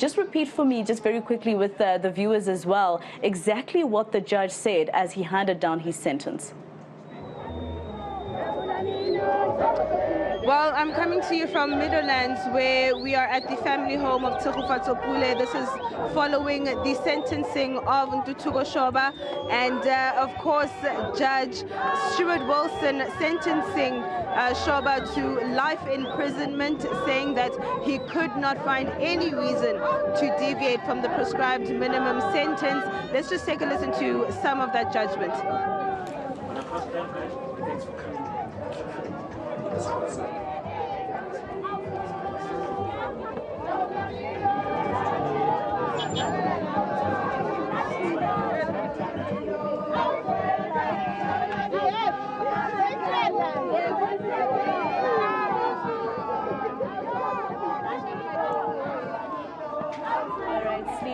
Just repeat for me, just very quickly with the viewers as well, exactly what the judge said as he handed down his sentence. Well, I'm coming to you from Meadowlands, where we are at the family home of Pule. This is following the sentencing of Shoba, and of course, Judge Stuart Wilson sentencing Shoba to life imprisonment, saying that he could not find any reason to deviate from the prescribed minimum sentence. Let's just take a listen to some of that judgment.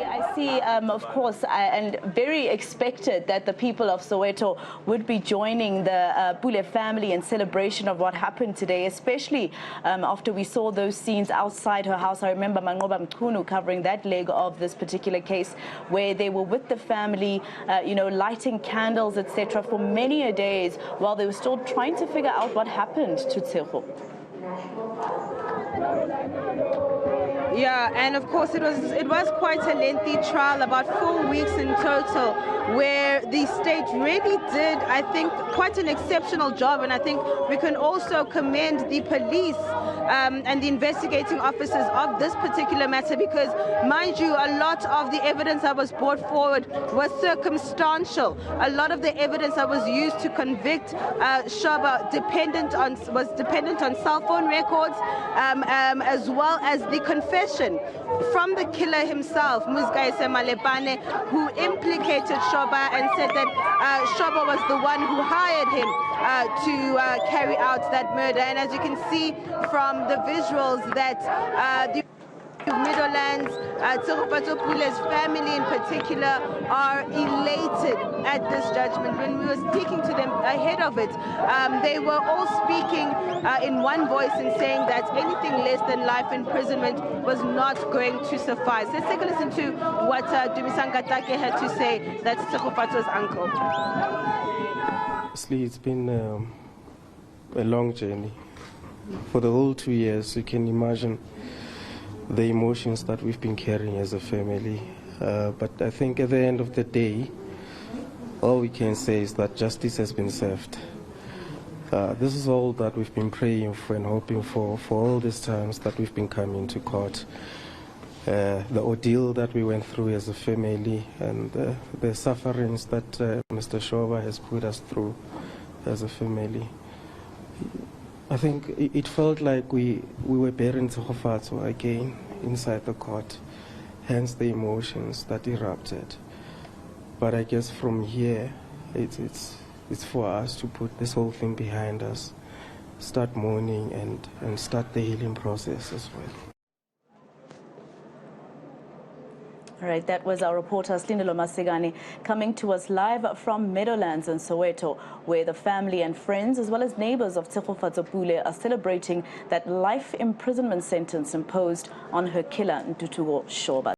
I see, of course, and very expected that the people of Soweto would be joining the Pule family in celebration of what happened today, especially after we saw those scenes outside her house. I remember Mangoba Mkunu covering that leg of this particular case, where they were with the family, lighting candles, etc., for many days while they were still trying to figure out what happened to Tshego. Yeah, and of course it was quite a lengthy trial, about 4 weeks in total, where the state really did, I think, quite an exceptional job. And I think we can also commend the police and the investigating officers of this particular matter, because, mind you, a lot of the evidence that was brought forward was circumstantial. A lot of the evidence that was used to convict Shoba was dependent on cell phone records, as well as the confession from the killer himself, Musgaise Malepane, who implicated Shoba and said that Shoba was the one who hired him to carry out that murder. And as you can see from the visuals, that the Meadowlands, Pule's family in particular, are elated at this judgment. When we were speaking to them ahead of it, they were all speaking in one voice and saying that anything less than life imprisonment was not going to suffice. Let's take a listen to what Dumisangatake had to say. That's Tshegopato's uncle. It's been a long journey. For the whole 2 years, you can imagine the emotions that we've been carrying as a family. But I think at the end of the day, all we can say is that justice has been served. This is all that we've been praying for and hoping for all these times that we've been coming to court. The ordeal that we went through as a family, and the sufferings that Mr. Shoba has put us through as a family. I think it felt like we were bearing Tshego again inside the court, hence the emotions that erupted. But I guess from here, it's for us to put this whole thing behind us, start mourning and start the healing process as well. All right, that was our reporter Slindelo Masegani coming to us live from Meadowlands in Soweto, where the family and friends as well as neighbors of Pule are celebrating that life imprisonment sentence imposed on her killer, Shoba.